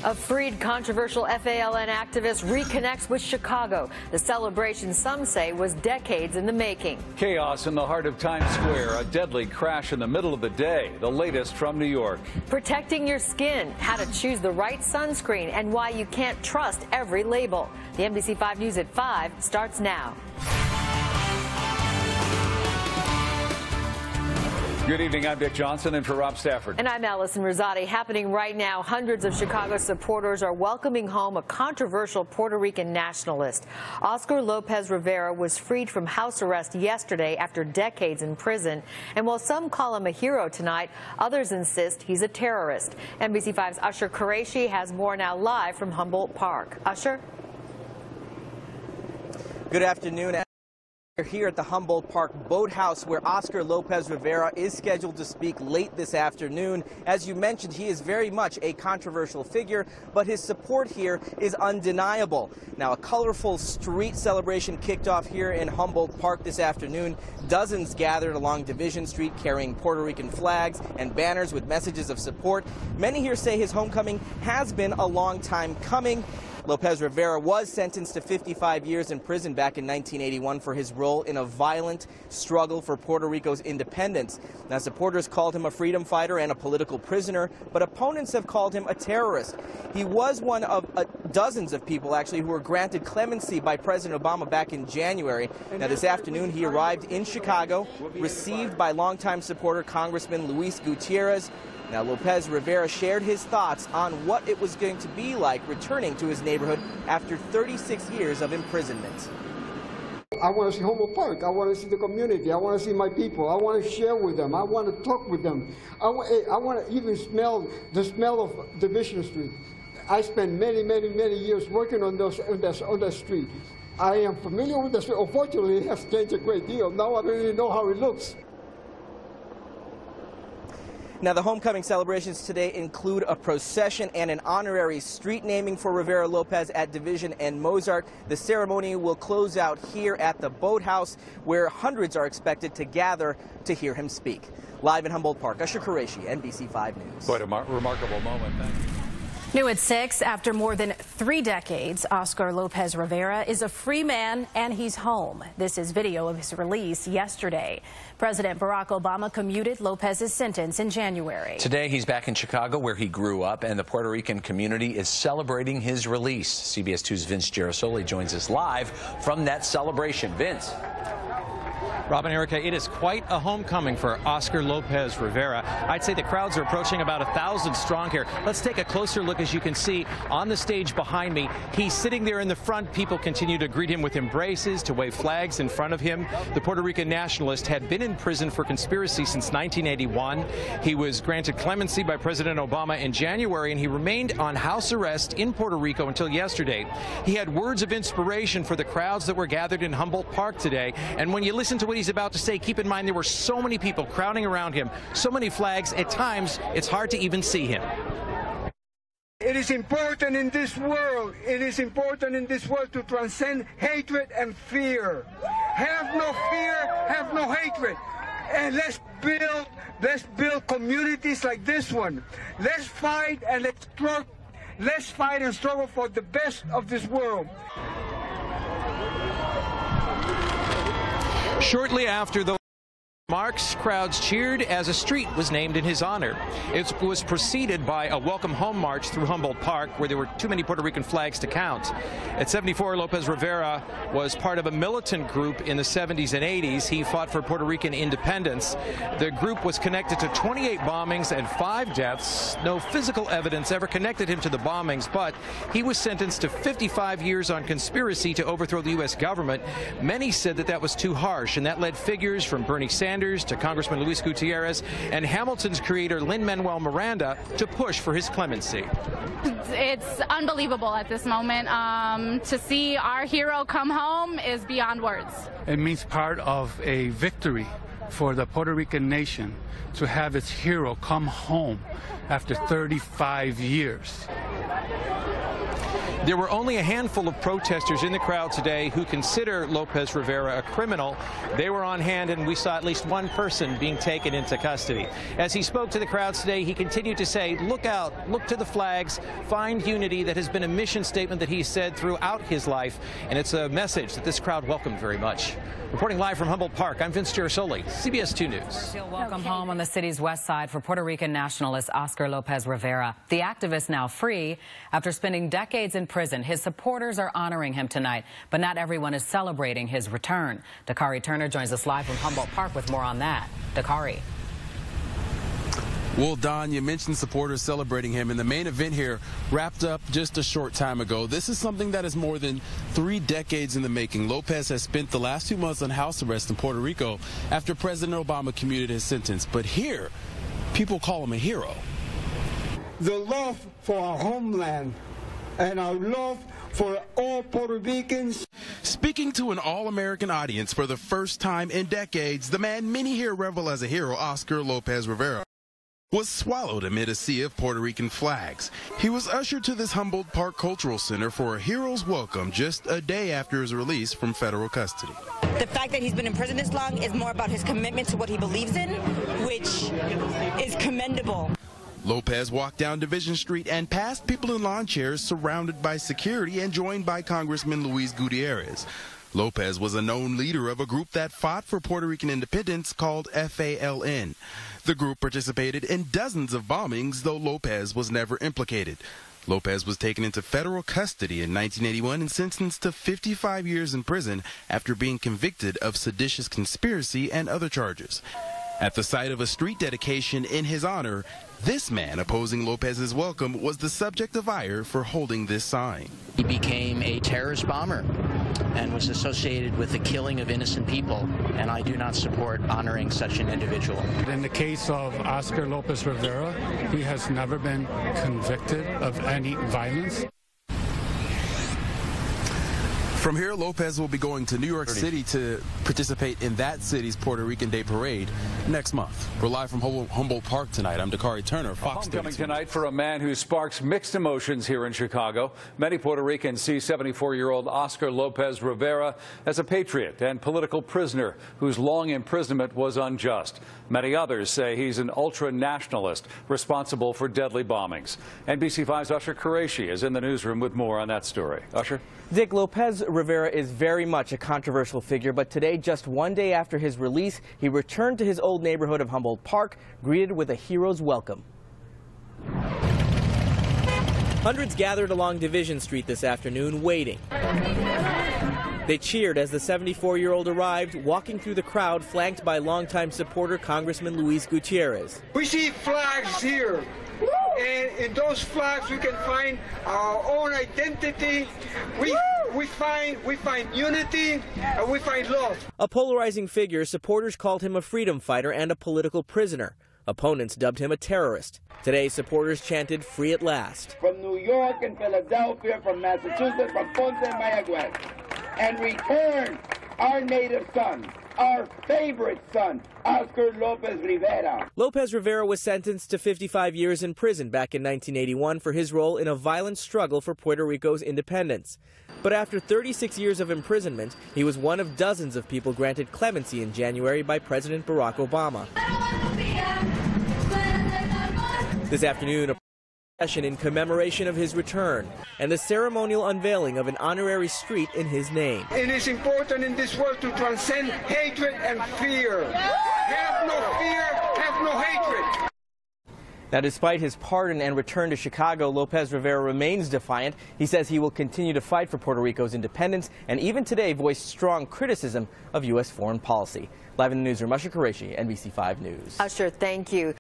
A freed controversial FALN activist reconnects with Chicago. The celebration, some say, was decades in the making. Chaos in the heart of Times Square, a deadly crash in the middle of the day. The latest from New York. Protecting your skin, how to choose the right sunscreen, and why you can't trust every label. The NBC 5 News at 5 starts now. Good evening, I'm Dick Johnson, and for Rob Stafford. And I'm Allison Rosati. Happening right now, hundreds of Chicago supporters are welcoming home a controversial Puerto Rican nationalist. Oscar Lopez Rivera was freed from house arrest yesterday after decades in prison. And while some call him a hero tonight, others insist he's a terrorist. NBC 5's Usher Qureshi has more now live from Humboldt Park. Usher? Good afternoon. We're here at the Humboldt Park boathouse where Oscar Lopez Rivera is scheduled to speak late this afternoon. As you mentioned, he is very much a controversial figure, but his support here is undeniable. Now, a colorful street celebration kicked off here in Humboldt Park this afternoon. Dozens gathered along Division Street carrying Puerto Rican flags and banners with messages of support. Many here say his homecoming has been a long time coming. Lopez Rivera was sentenced to 55 years in prison back in 1981 for his role in a violent struggle for Puerto Rico's independence. Now, supporters called him a freedom fighter and a political prisoner, but opponents have called him a terrorist. He was one of dozens of people, actually, who were granted clemency by President Obama back in January. Now, this afternoon, he arrived in Chicago, received by longtime supporter Congressman Luis Gutierrez. Now, Lopez Rivera shared his thoughts on what it was going to be like returning to his neighborhood after 36 years of imprisonment. I want to see Humboldt Park. I want to see the community. I want to see my people. I want to share with them. I want to talk with them. I want to even smell the smell of Division Street. I spent many years working on that street. I am familiar with the street. Unfortunately, it has changed a great deal. Now I don't really know how it looks. Now, the homecoming celebrations today include a procession and an honorary street naming for Rivera Lopez at Division and Mozart. The ceremony will close out here at the boathouse, where hundreds are expected to gather to hear him speak. Live in Humboldt Park, Usher Qureshi, NBC 5 News. Quite a remarkable moment. Thank you. New at 6, after more than 3 decades, Oscar Lopez Rivera is a free man and he's home. This is video of his release yesterday. President Barack Obama commuted Lopez's sentence in January. Today he's back in Chicago where he grew up, and the Puerto Rican community is celebrating his release. CBS 2's Vince Girasoli joins us live from that celebration. Vince. Robin, Erica, it is quite a homecoming for Oscar Lopez Rivera. I'd say the crowds are approaching about 1,000 strong here. Let's take a closer look. As you can see on the stage behind me, he's sitting there in the front. People continue to greet him with embraces, to wave flags in front of him. The Puerto Rican nationalist had been in prison for conspiracy since 1981. He was granted clemency by President Obama in January, and he remained on house arrest in Puerto Rico until yesterday. He had words of inspiration for the crowds that were gathered in Humboldt Park today, and when you listen to what he's about to say, keep in mind there were so many people crowding around him, so many flags, at times it's hard to even see him. It is important in this world, to transcend hatred and fear. Have no fear, have no hatred. And let's build communities like this one. Let's fight and struggle for the best of this world. Shortly after the marks, crowds cheered as a street was named in his honor. It was preceded by a welcome home march through Humboldt Park, where there were too many Puerto Rican flags to count. At 74, Lopez Rivera was part of a militant group in the 70s and 80s. He fought for Puerto Rican independence. The group was connected to 28 bombings and 5 deaths. No physical evidence ever connected him to the bombings, but he was sentenced to 55 years on conspiracy to overthrow the U.S. government. Many said that that was too harsh, and that led figures from Bernie Sanders to Congressman Luis Gutierrez and Hamilton's creator Lin-Manuel Miranda to push for his clemency. It's unbelievable at this moment. To see our hero come home is beyond words. It means part of a victory for the Puerto Rican nation to have its hero come home after 35 years. There were only a handful of protesters in the crowd today who consider Lopez Rivera a criminal. They were on hand, and we saw at least one person being taken into custody. As he spoke to the crowds today, he continued to say, look out, look to the flags, find unity. That has been a mission statement that he said throughout his life, and it's a message that this crowd welcomed very much. Reporting live from Humboldt Park, I'm Vince Girasoli, CBS 2 News. Welcome home on the city's west side for Puerto Rican nationalist Oscar Lopez Rivera. The activist now free after spending decades in prison. His supporters are honoring him tonight, but not everyone is celebrating his return. Dakari Turner joins us live from Humboldt Park with more on that. Dakari. Well, Don, you mentioned supporters celebrating him, and the main event here wrapped up just a short time ago. This is something that is more than 3 decades in the making. Lopez has spent the last 2 months on house arrest in Puerto Rico after President Obama commuted his sentence. But here, people call him a hero. The love for our homeland and our love for all Puerto Ricans. Speaking to an all-American audience for the first time in decades, the man many here revel as a hero, Oscar Lopez Rivera, was swallowed amid a sea of Puerto Rican flags. He was ushered to this Humboldt Park Cultural Center for a hero's welcome just a day after his release from federal custody. The fact that he's been in prison this long is more about his commitment to what he believes in, which is commendable. Lopez walked down Division Street and past people in lawn chairs surrounded by security and joined by Congressman Luis Gutierrez. Lopez was a known leader of a group that fought for Puerto Rican independence called FALN. The group participated in dozens of bombings, though Lopez was never implicated. Lopez was taken into federal custody in 1981 and sentenced to 55 years in prison after being convicted of seditious conspiracy and other charges. At the site of a street dedication in his honor, this man opposing Lopez's welcome was the subject of ire for holding this sign. He became a terrorist bomber and was associated with the killing of innocent people, and I do not support honoring such an individual. In the case of Oscar Lopez Rivera, he has never been convicted of any violence. From here, Lopez will be going to New York City to participate in that city's Puerto Rican Day Parade next month. We're live from Humboldt Park tonight. I'm Dakari Turner, Fox 32. Homecoming tonight for a man who sparks mixed emotions here in Chicago. Many Puerto Ricans see 74-year-old Oscar Lopez Rivera as a patriot and political prisoner whose long imprisonment was unjust. Many others say he's an ultra-nationalist responsible for deadly bombings. NBC5's Usher Qureshi is in the newsroom with more on that story. Usher? Dick, Lopez Rivera is very much a controversial figure, but today, just one day after his release, he returned to his old neighborhood of Humboldt Park, greeted with a hero's welcome. Hundreds gathered along Division Street this afternoon, waiting. They cheered as the 74-year-old arrived, walking through the crowd, flanked by longtime supporter Congressman Luis Gutierrez. We see flags here, and in those flags we can find our own identity. We find unity, and we find love. A polarizing figure, supporters called him a freedom fighter and a political prisoner. Opponents dubbed him a terrorist. Today, supporters chanted, "Free at last." From New York and Philadelphia, from Massachusetts, from Ponce and Mayagüez, and return our native son, our favorite son, Oscar Lopez Rivera. Lopez Rivera was sentenced to 55 years in prison back in 1981 for his role in a violent struggle for Puerto Rico's independence. But after 36 years of imprisonment, he was one of dozens of people granted clemency in January by President Barack Obama. This afternoon, a session in commemoration of his return and the ceremonial unveiling of an honorary street in his name. It is important in this world to transcend hatred and fear. Have no fear, have no hatred. Now, despite his pardon and return to Chicago, Lopez Rivera remains defiant. He says he will continue to fight for Puerto Rico's independence and even today voiced strong criticism of U.S. foreign policy. Live in the newsroom, Usher Qureshi, NBC5 News. Usher, thank you.